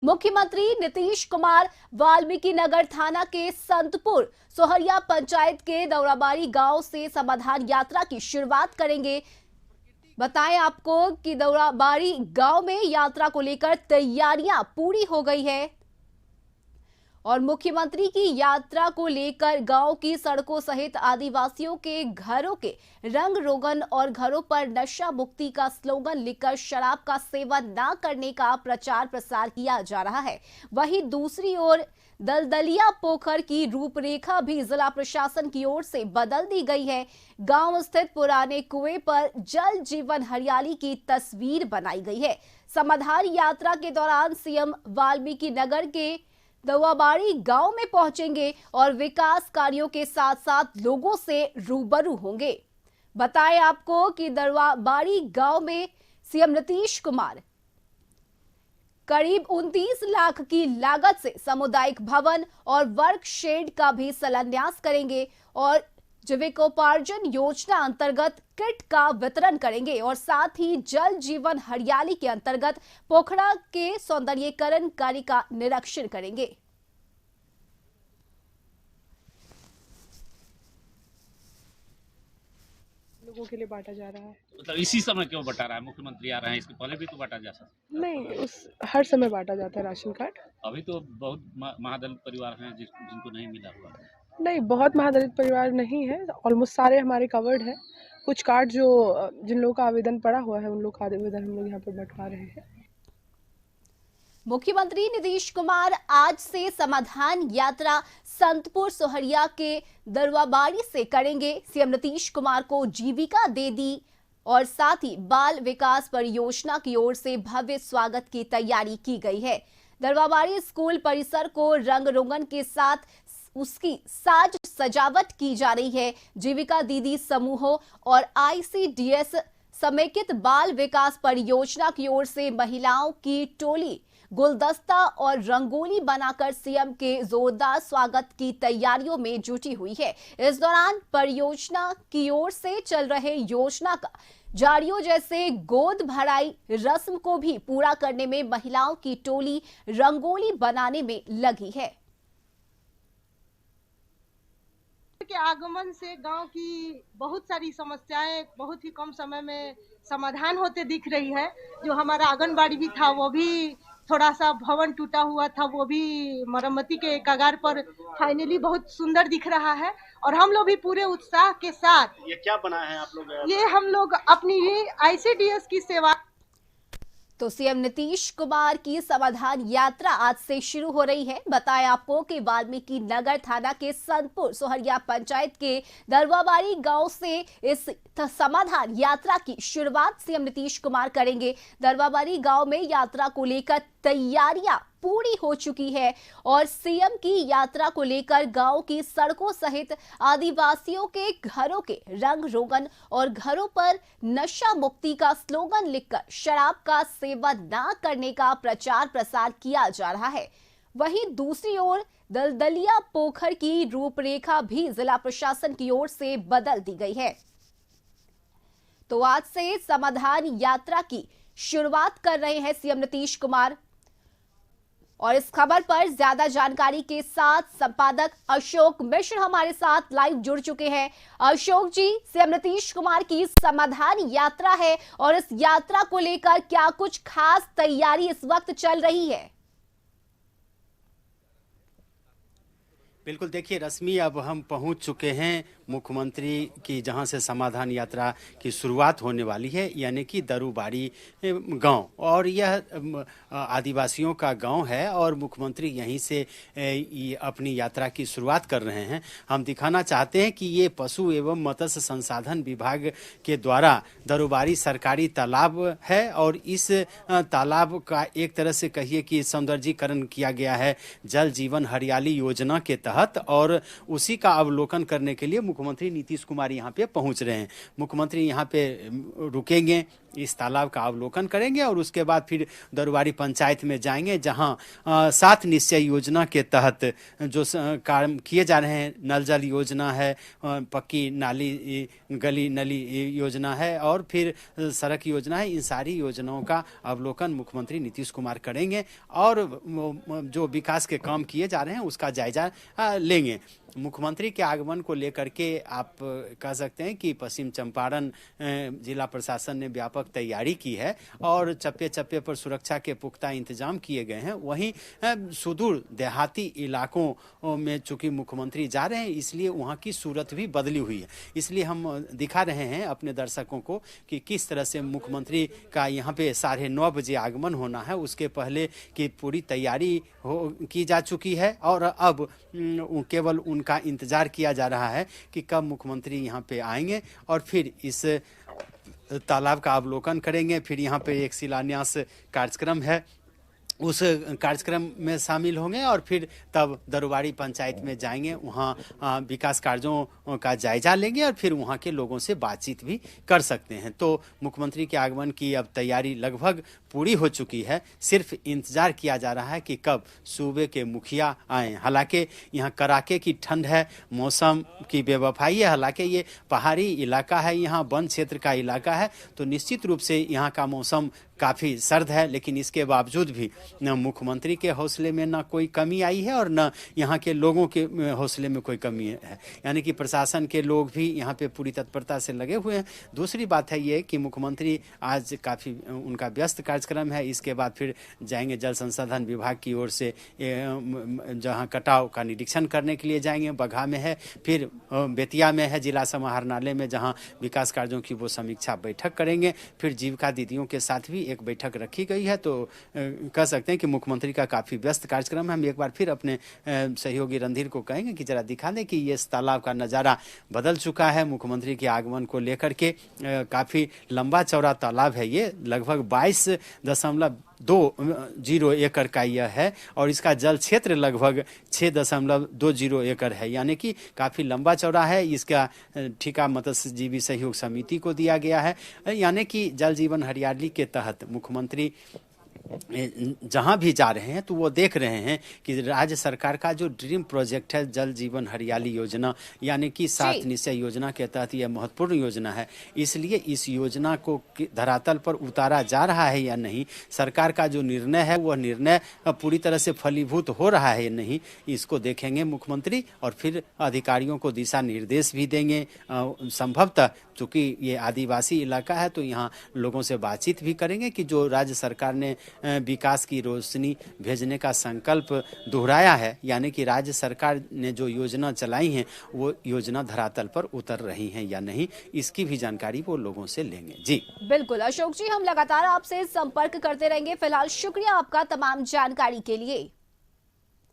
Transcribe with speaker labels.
Speaker 1: मुख्यमंत्री नीतीश कुमार वाल्मीकि नगर थाना के संतपुर सोहरिया पंचायत के दौराबाड़ी गांव से समाधान यात्रा की शुरुआत करेंगे। बताएं आपको कि दौराबाड़ी गांव में यात्रा को लेकर तैयारियां पूरी हो गई है और मुख्यमंत्री की यात्रा को लेकर गांव की सड़कों सहित आदिवासियों के घरों के रंग रोगन और घरों पर नशा मुक्ति का स्लोगन लिखकर शराब का सेवन न करने का प्रचार प्रसार किया जा रहा है। वहीं दूसरी ओर दलदलिया पोखर की रूपरेखा भी जिला प्रशासन की ओर से बदल दी गई है। गांव स्थित पुराने कुएं पर जल जीवन हरियाली की तस्वीर बनाई गई है। समाधान यात्रा के दौरान सीएम वाल्मीकि नगर के दौराबाड़ी गांव में पहुंचेंगे और विकास कार्यों के साथ साथ लोगों से रूबरू होंगे। बताएं आपको कि दौराबाड़ी गांव में सीएम नीतीश कुमार करीब 29 लाख की लागत से सामुदायिक भवन और वर्क शेड का भी शिलान्यास करेंगे और जीविकोपार्जन योजना अंतर्गत किट का वितरण करेंगे और साथ ही जल जीवन हरियाली के अंतर्गत पोखरा के सौंदर्यीकरण कार्य का निरीक्षण करेंगे।
Speaker 2: लोगों के लिए बांटा जा रहा है।
Speaker 3: मतलब इसी समय क्यों बटा रहा है? मुख्यमंत्री आ रहे हैं, इसके पहले भी तो बांटा जा सकता।
Speaker 2: नहीं, उस हर समय बांटा जाता है राशन कार्ड।
Speaker 3: अभी तो बहुत महादलित परिवार हैं जिनको नहीं मिला हुआ।
Speaker 2: नहीं, बहुत महादलित परिवार नहीं है, ऑलमोस्ट सारे हमारे कवर्ड है। कुछ कार्ड जो जिन लोगों का आवेदन पड़ा हुआ है उन लोग का आवेदन हम लोग यहाँ पे बंटवा रहे हैं।
Speaker 1: मुख्यमंत्री नीतीश कुमार आज से समाधान यात्रा संतपुर सोहरिया के दरवाबाड़ी से करेंगे। सीएम नीतीश कुमार को जीविका दे दी और साथ ही बाल विकास परियोजना की ओर से भव्य स्वागत की तैयारी की गई है। दरवाबाड़ी स्कूल परिसर को रंग रोगन के साथ उसकी साज सजावट की जा रही है। जीविका दीदी समूहों और आईसीडीएस समेकित बाल विकास परियोजना की ओर से महिलाओं की टोली गुलदस्ता और रंगोली बनाकर सीएम के जोरदार स्वागत की तैयारियों में जुटी हुई है। इस दौरान परियोजना की ओर से चल रहे योजना का जारियों जैसे गोद भराई रस्म को भी पूरा करने में महिलाओं की टोली रंगोली बनाने में लगी है।
Speaker 4: के आगमन से गांव की बहुत सारी समस्याएं बहुत ही कम समय में समाधान होते दिख रही है। जो हमारा आंगनबाड़ी भी था वो भी थोड़ा सा भवन टूटा हुआ था, वो भी मरम्मती के कगार पर फाइनली बहुत सुंदर दिख रहा है और हम लोग भी पूरे उत्साह के साथ।
Speaker 5: ये क्या बना है आप लोग?
Speaker 4: ये हम लोग अपनी आईसीडीएस की सेवा।
Speaker 1: तो सीएम नीतीश कुमार की समाधान यात्रा आज से शुरू हो रही है। बताएं आपको कि वाल्मीकि नगर थाना के संतपुर सोहरिया पंचायत के दरवाबाड़ी गांव से इस समाधान यात्रा की शुरुआत सीएम नीतीश कुमार करेंगे। दरवाबाड़ी गांव में यात्रा को लेकर तैयारियां पूरी हो चुकी है और सीएम की यात्रा को लेकर गांव की सड़कों सहित आदिवासियों के घरों के रंग रोगन और घरों पर नशा मुक्ति का स्लोगन लिखकर शराब का सेवन न करने का प्रचार प्रसार किया जा रहा है। वहीं दूसरी ओर दलदलिया पोखर की रूपरेखा भी जिला प्रशासन की ओर से बदल दी गई है। तो आज से समाधान यात्रा की शुरुआत कर रहे हैं सीएम नीतीश कुमार और इस खबर पर ज्यादा जानकारी के साथ संपादक अशोक मिश्र हमारे साथ लाइव जुड़ चुके हैं। अशोक जी, सीएम नीतीश कुमार की समाधान यात्रा है और इस यात्रा को लेकर क्या कुछ खास तैयारी इस वक्त चल रही है?
Speaker 5: बिल्कुल, देखिए रश्मि, अब हम पहुंच चुके हैं मुख्यमंत्री की जहां से समाधान यात्रा की शुरुआत होने वाली है, यानी कि दरुबाड़ी गांव। और यह आदिवासियों का गांव है और मुख्यमंत्री यहीं से अपनी यात्रा की शुरुआत कर रहे हैं। हम दिखाना चाहते हैं कि ये पशु एवं मत्स्य संसाधन विभाग के द्वारा दरुबाड़ी सरकारी तालाब है और इस तालाब का एक तरह से कहिए कि सौंदर्यीकरण किया गया है जल जीवन हरियाली योजना के तहत, और उसी का अवलोकन करने के लिए मुख्यमंत्री नीतीश कुमार यहाँ पे पहुँच रहे हैं। मुख्यमंत्री यहाँ पे रुकेंगे इस तालाब का अवलोकन करेंगे और उसके बाद फिर दरुबारी पंचायत में जाएंगे, जहां 7 निश्चय योजना के तहत जो काम किए जा रहे हैं, नल जल योजना है, पक्की नाली गली नली योजना है और फिर सड़क योजना है, इन सारी योजनाओं का अवलोकन मुख्यमंत्री नीतीश कुमार करेंगे और जो विकास के काम किए जा रहे हैं उसका जायजा लेंगे। मुख्यमंत्री के आगमन को लेकर के आप कह सकते हैं कि पश्चिम चंपारण जिला प्रशासन ने व्यापक तैयारी की है और चप्पे चप्पे पर सुरक्षा के पुख्ता इंतजाम किए गए हैं। वहीं सुदूर देहाती इलाकों में चूंकि मुख्यमंत्री जा रहे हैं, इसलिए वहाँ की सूरत भी बदली हुई है। इसलिए हम दिखा रहे हैं अपने दर्शकों को कि किस तरह से मुख्यमंत्री का यहाँ पे 9:30 बजे आगमन होना है, उसके पहले की पूरी तैयारी की जा चुकी है और अब केवल उनका इंतजार किया जा रहा है कि कब मुख्यमंत्री यहाँ पे आएंगे और फिर इस तालाब का अवलोकन करेंगे। फिर यहाँ पे एक शिलान्यास कार्यक्रम है, उस कार्यक्रम में शामिल होंगे और फिर तब दरुबारी पंचायत में जाएंगे, वहाँ विकास कार्यों का जायजा लेंगे और फिर वहाँ के लोगों से बातचीत भी कर सकते हैं। तो मुख्यमंत्री के आगमन की अब तैयारी लगभग पूरी हो चुकी है, सिर्फ इंतजार किया जा रहा है कि कब सूबे के मुखिया आएँ। हालांकि यहाँ कड़ाके की ठंड है, मौसम की बेवफाई है, हालांकि ये पहाड़ी इलाका है, यहाँ वन क्षेत्र का इलाका है, तो निश्चित रूप से यहाँ का मौसम काफ़ी सर्द है, लेकिन इसके बावजूद भी न मुख्यमंत्री के हौसले में न कोई कमी आई है और न यहाँ के लोगों के हौसले में कोई कमी है। यानी कि प्रशासन के लोग भी यहाँ पे पूरी तत्परता से लगे हुए हैं। दूसरी बात है ये कि मुख्यमंत्री आज काफ़ी उनका व्यस्त कार्यक्रम है, इसके बाद फिर जाएंगे जल संसाधन विभाग की ओर से जहाँ कटाव का निरीक्षण करने के लिए जाएंगे, बगहा में है, फिर बेतिया में है जिला समाहरणालय में, जहाँ विकास कार्यों की वो समीक्षा बैठक करेंगे। फिर जीविका दीदियों के साथ भी एक बैठक रखी गई है। तो कह सकते हैं कि मुख्यमंत्री का काफ़ी व्यस्त कार्यक्रम है। हम एक बार फिर अपने सहयोगी रणधीर को कहेंगे कि जरा दिखा दें कि ये इस तालाब का नज़ारा बदल चुका है मुख्यमंत्री के आगमन को लेकर के। काफ़ी लंबा चौड़ा तालाब है, ये लगभग 22.20 एकड़ का यह है और इसका जल क्षेत्र लगभग 6.20 एकड़ है, यानी कि काफ़ी लंबा चौड़ा है। इसका ठेका मत्स्यजीवी सहयोग समिति को दिया गया है। यानी कि जल जीवन हरियाली के तहत मुख्यमंत्री जहाँ भी जा रहे हैं तो वो देख रहे हैं कि राज्य सरकार का जो ड्रीम प्रोजेक्ट है जल जीवन हरियाली योजना, यानी कि 7 निश्चय योजना के तहत यह महत्वपूर्ण योजना है। इसलिए इस योजना को धरातल पर उतारा जा रहा है या नहीं, सरकार का जो निर्णय है वह निर्णय पूरी तरह से फलीभूत हो रहा है या नहीं, इसको देखेंगे मुख्यमंत्री और फिर अधिकारियों को दिशा निर्देश भी देंगे। संभवतः चूँकि ये आदिवासी इलाका है तो यहाँ लोगों से बातचीत भी करेंगे कि जो राज्य सरकार ने विकास की रोशनी भेजने का संकल्प दोहराया है, यानी कि राज्य सरकार ने जो योजना चलाई है वो योजना धरातल पर उतर रही हैं या नहीं, इसकी भी जानकारी वो लोगों से लेंगे। जी
Speaker 1: बिल्कुल अशोक जी, हम लगातार आपसे संपर्क करते रहेंगे। फिलहाल शुक्रिया आपका तमाम जानकारी के लिए।